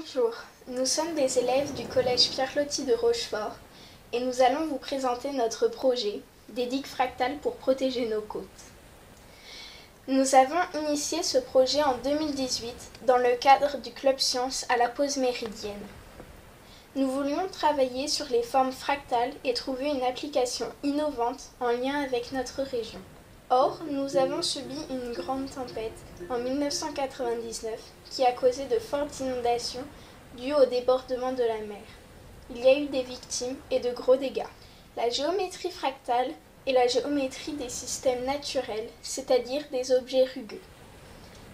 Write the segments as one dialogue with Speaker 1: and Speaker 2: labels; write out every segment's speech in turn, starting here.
Speaker 1: Bonjour, nous sommes des élèves du collège Pierre-Loti de Rochefort et nous allons vous présenter notre projet des digues fractales pour protéger nos côtes. Nous avons initié ce projet en 2018 dans le cadre du Club Science à la pause méridienne. Nous voulions travailler sur les formes fractales et trouver une application innovante en lien avec notre région. Or, nous avons subi une grande tempête en 1999 qui a causé de fortes inondations dues au débordement de la mer. Il y a eu des victimes et de gros dégâts. La géométrie fractale est la géométrie des systèmes naturels, c'est-à-dire des objets rugueux.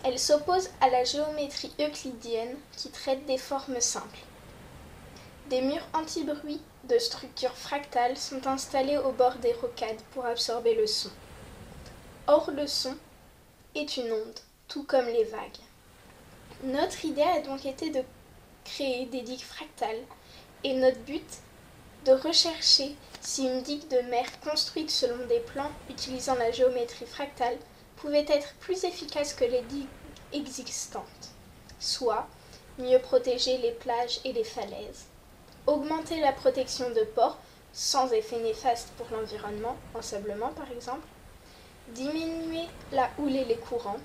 Speaker 1: Elle s'oppose à la géométrie euclidienne qui traite des formes simples. Des murs anti-bruit de structures fractales sont installés au bord des rocades pour absorber le son. Or, le son est une onde, tout comme les vagues. Notre idée a donc été de créer des digues fractales et notre but, de rechercher si une digue de mer construite selon des plans utilisant la géométrie fractale pouvait être plus efficace que les digues existantes, soit mieux protéger les plages et les falaises, augmenter la protection de ports sans effet néfaste pour l'environnement, ensablement par exemple, diminuer la houle et les courants,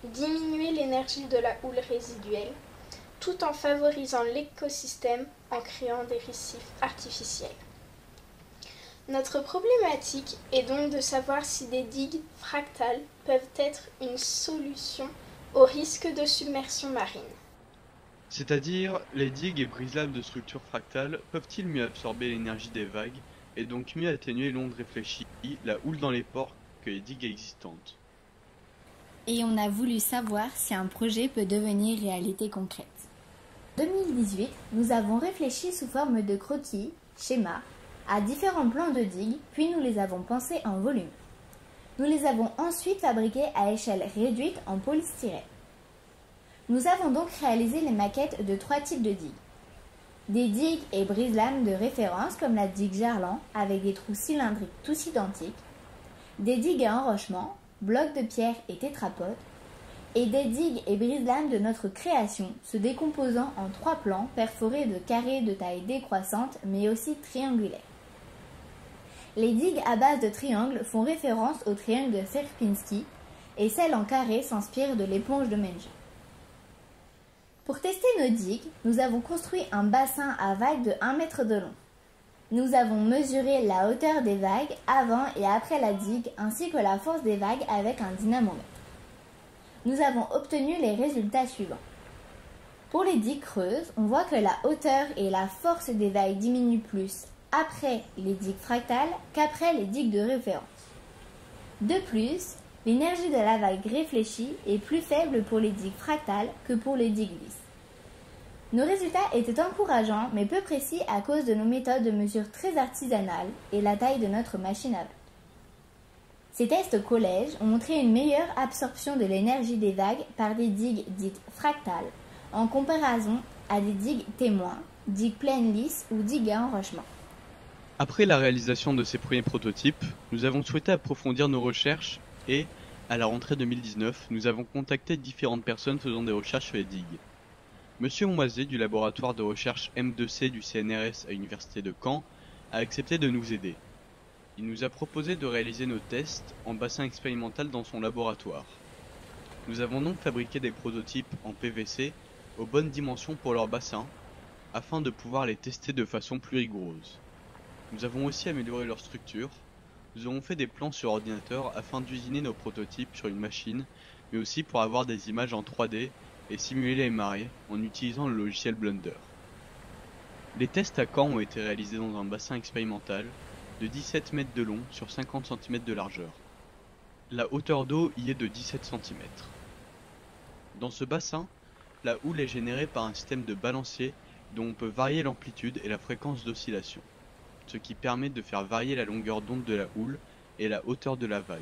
Speaker 1: diminuer l'énergie de la houle résiduelle, tout en favorisant l'écosystème en créant des récifs artificiels. Notre problématique est donc de savoir si des digues fractales peuvent être une solution au risque de submersion marine.
Speaker 2: C'est-à-dire, les digues et brise-lames de structures fractales peuvent-ils mieux absorber l'énergie des vagues et donc mieux atténuer l'onde réfléchie, la houle dans les ports, que les digues existantes?
Speaker 3: Et on a voulu savoir si un projet peut devenir réalité concrète. En 2018, nous avons réfléchi sous forme de croquis, schémas, à différents plans de digues, puis nous les avons pensés en volume. Nous les avons ensuite fabriqués à échelle réduite en polystyrène. Nous avons donc réalisé les maquettes de 3 types de digues. Des digues et brise-lames de référence comme la digue Gerland avec des trous cylindriques tous identiques, des digues à enrochement, blocs de pierre et tétrapodes, et des digues et brise-lames de notre création se décomposant en 3 plans perforés de carrés de taille décroissante mais aussi triangulaires. Les digues à base de triangles font référence au triangle de Sierpinski et celles en carré s'inspirent de l'éponge de Menger. Pour tester nos digues, nous avons construit un bassin à vagues de 1 mètre de long. Nous avons mesuré la hauteur des vagues avant et après la digue ainsi que la force des vagues avec un dynamomètre. Nous avons obtenu les résultats suivants. Pour les digues creuses, on voit que la hauteur et la force des vagues diminuent plus après les digues fractales qu'après les digues de référence. De plus, l'énergie de la vague réfléchie est plus faible pour les digues fractales que pour les digues lisses. Nos résultats étaient encourageants mais peu précis à cause de nos méthodes de mesure très artisanales et la taille de notre machine à vagues. Ces tests au collège ont montré une meilleure absorption de l'énergie des vagues par des digues dites fractales en comparaison à des digues témoins, digues pleines lisses ou digues à enrochement.
Speaker 2: Après la réalisation de ces premiers prototypes, nous avons souhaité approfondir nos recherches et, à la rentrée 2019, nous avons contacté différentes personnes faisant des recherches sur les digues. Monsieur Moisé du laboratoire de recherche M2C du CNRS à l'université de Caen a accepté de nous aider. Il nous a proposé de réaliser nos tests en bassin expérimental dans son laboratoire. Nous avons donc fabriqué des prototypes en PVC aux bonnes dimensions pour leur bassin, afin de pouvoir les tester de façon plus rigoureuse. Nous avons aussi amélioré leur structure. Nous avons fait des plans sur ordinateur afin d'usiner nos prototypes sur une machine, mais aussi pour avoir des images en 3D et simuler les marées en utilisant le logiciel Blender. Les tests à Caen ont été réalisés dans un bassin expérimental de 17 mètres de long sur 50 cm de largeur. La hauteur d'eau y est de 17 cm. Dans ce bassin, la houle est générée par un système de balancier dont on peut varier l'amplitude et la fréquence d'oscillation, ce qui permet de faire varier la longueur d'onde de la houle et la hauteur de la vague.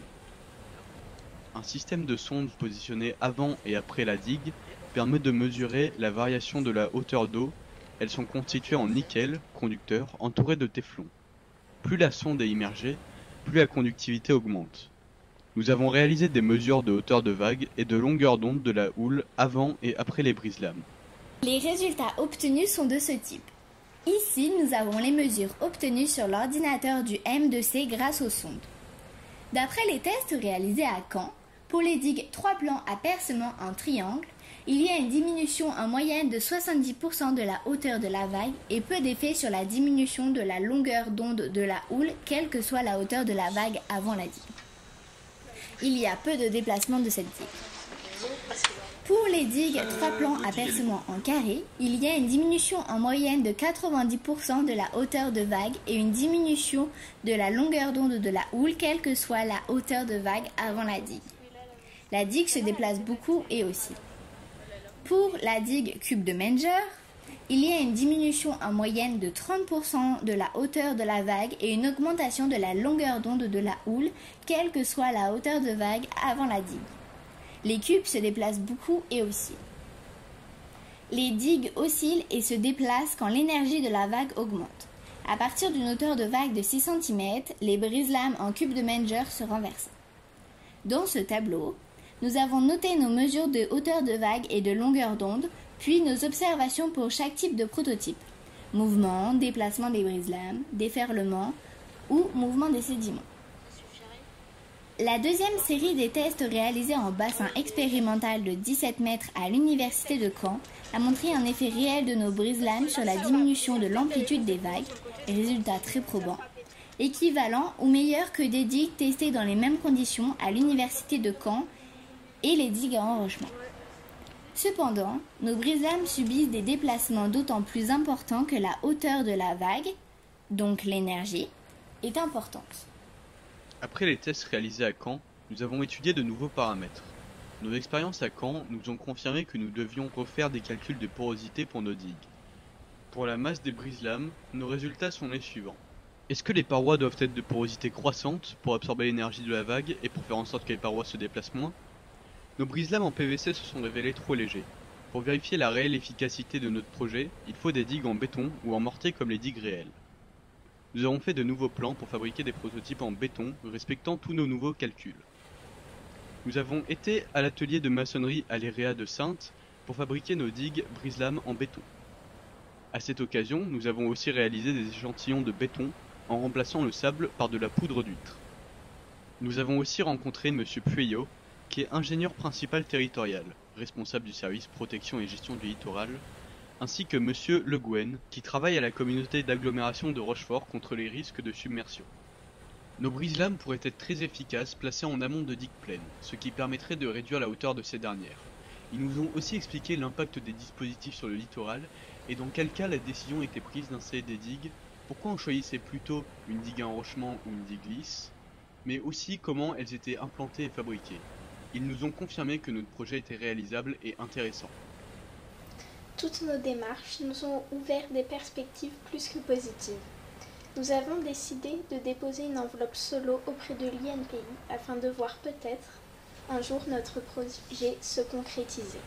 Speaker 2: Un système de sondes positionné avant et après la digue permet de mesurer la variation de la hauteur d'eau. Elles sont constituées en nickel, conducteur, entouré de téflon. Plus la sonde est immergée, plus la conductivité augmente. Nous avons réalisé des mesures de hauteur de vague et de longueur d'onde de la houle avant et après les brise-lames.
Speaker 3: Les résultats obtenus sont de ce type. Ici, nous avons les mesures obtenues sur l'ordinateur du M2C grâce aux sondes. D'après les tests réalisés à Caen, pour les digues 3 plans à percement en triangle, il y a une diminution en moyenne de 70% de la hauteur de la vague et peu d'effet sur la diminution de la longueur d'onde de la houle, quelle que soit la hauteur de la vague avant la digue. Il y a peu de déplacement de cette digue. Pour les digues 3 plans à percement en carré, il y a une diminution en moyenne de 90% de la hauteur de vague et une diminution de la longueur d'onde de la houle, quelle que soit la hauteur de vague avant la digue. La digue se déplace beaucoup et aussi. Pour la digue cube de Menger, il y a une diminution en moyenne de 30% de la hauteur de la vague et une augmentation de la longueur d'onde de la houle, quelle que soit la hauteur de vague avant la digue. Les cubes se déplacent beaucoup et aussi. Les digues oscillent et se déplacent quand l'énergie de la vague augmente. À partir d'une hauteur de vague de 6 cm, les brise-lames en cube de Menger se renversent. Dans ce tableau, nous avons noté nos mesures de hauteur de vague et de longueur d'onde, puis nos observations pour chaque type de prototype. Mouvement, déplacement des brise-lames, déferlement ou mouvement des sédiments. La deuxième série des tests réalisés en bassin expérimental de 17 mètres à l'université de Caen a montré un effet réel de nos brise-lames sur la diminution de l'amplitude des vagues, résultat très probant, équivalent ou meilleur que des digues testées dans les mêmes conditions à l'université de Caen et les digues à enrochement. Cependant, nos brise-lames subissent des déplacements d'autant plus importants que la hauteur de la vague, donc l'énergie, est importante.
Speaker 2: Après les tests réalisés à Caen, nous avons étudié de nouveaux paramètres. Nos expériences à Caen nous ont confirmé que nous devions refaire des calculs de porosité pour nos digues. Pour la masse des brise-lames, nos résultats sont les suivants. Est-ce que les parois doivent être de porosité croissante pour absorber l'énergie de la vague et pour faire en sorte que les parois se déplacent moins ? Nos brise-lames en PVC se sont révélés trop légers. Pour vérifier la réelle efficacité de notre projet, il faut des digues en béton ou en mortier comme les digues réelles. Nous avons fait de nouveaux plans pour fabriquer des prototypes en béton respectant tous nos nouveaux calculs. Nous avons été à l'atelier de maçonnerie à l'EREA de Saintes pour fabriquer nos digues brise-lames en béton. À cette occasion, nous avons aussi réalisé des échantillons de béton en remplaçant le sable par de la poudre d'huître. Nous avons aussi rencontré M. Pueyo, qui est ingénieur principal territorial, responsable du service protection et gestion du littoral, ainsi que M. Le Gouen, qui travaille à la communauté d'agglomération de Rochefort contre les risques de submersion. Nos brise-lames pourraient être très efficaces placées en amont de digues pleines, ce qui permettrait de réduire la hauteur de ces dernières. Ils nous ont aussi expliqué l'impact des dispositifs sur le littoral et dans quel cas la décision était prise d'installer des digues, pourquoi on choisissait plutôt une digue à enrochement ou une digue lisse, mais aussi comment elles étaient implantées et fabriquées. Ils nous ont confirmé que notre projet était réalisable et intéressant.
Speaker 1: Toutes nos démarches nous ont ouvert des perspectives plus que positives. Nous avons décidé de déposer une enveloppe solo auprès de l'INPI afin de voir peut-être un jour notre projet se concrétiser.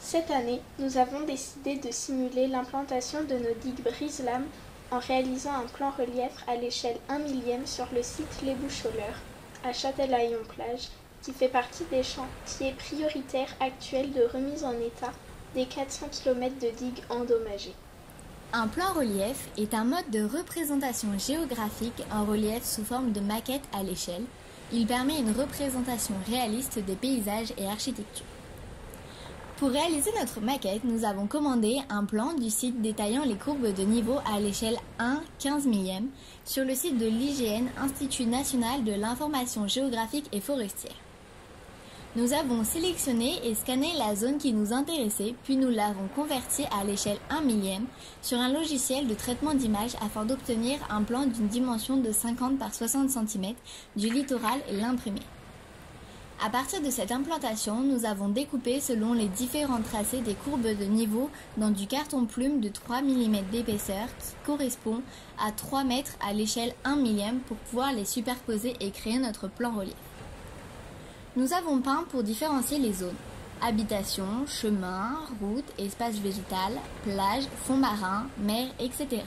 Speaker 1: Cette année, nous avons décidé de simuler l'implantation de nos digues brise-lames en réalisant un plan relief à l'échelle 1 millième sur le site Les Boucholeurs, à Châtelaillon-Plage, qui fait partie des chantiers prioritaires actuels de remise en état des 400 km de digues endommagées.
Speaker 3: Un plan relief est un mode de représentation géographique en relief sous forme de maquette à l'échelle. Il permet une représentation réaliste des paysages et architectures. Pour réaliser notre maquette, nous avons commandé un plan du site détaillant les courbes de niveau à l'échelle 1/15 millième sur le site de l'IGN, Institut national de l'information géographique et forestière. Nous avons sélectionné et scanné la zone qui nous intéressait, puis nous l'avons convertie à l'échelle 1 millième sur un logiciel de traitement d'image afin d'obtenir un plan d'une dimension de 50 par 60 cm du littoral et l'imprimer. À partir de cette implantation, nous avons découpé selon les différents tracés des courbes de niveau dans du carton-plume de 3 mm d'épaisseur qui correspond à 3 mètres à l'échelle 1 millième pour pouvoir les superposer et créer notre plan relief. Nous avons peint pour différencier les zones: habitation, chemin, route, espace végétal, plage, fond marin, mer, etc.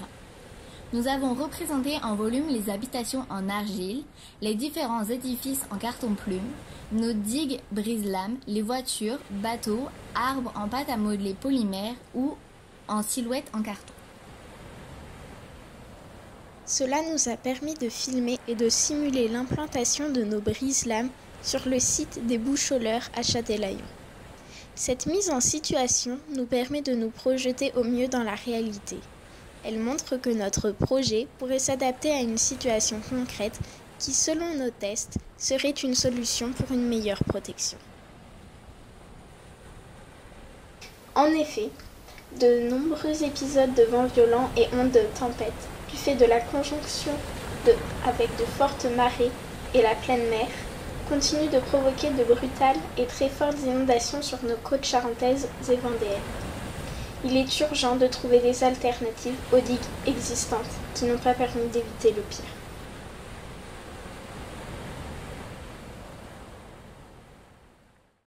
Speaker 3: Nous avons représenté en volume les habitations en argile, les différents édifices en carton-plume, nos digues brise-lames, les voitures, bateaux, arbres en pâte à modeler polymère ou en silhouette en carton.
Speaker 1: Cela nous a permis de filmer et de simuler l'implantation de nos brise-lames sur le site des Boucholeurs à Châtelaillon. Cette mise en situation nous permet de nous projeter au mieux dans la réalité. Elle montre que notre projet pourrait s'adapter à une situation concrète qui, selon nos tests, serait une solution pour une meilleure protection. En effet, de nombreux épisodes de vents violents et ondes de tempête, du fait de la conjonction avec de fortes marées et la pleine mer, continuent de provoquer de brutales et très fortes inondations sur nos côtes charentaises et vendéennes. Il est urgent de trouver des alternatives aux digues existantes qui n'ont pas permis d'éviter le pire.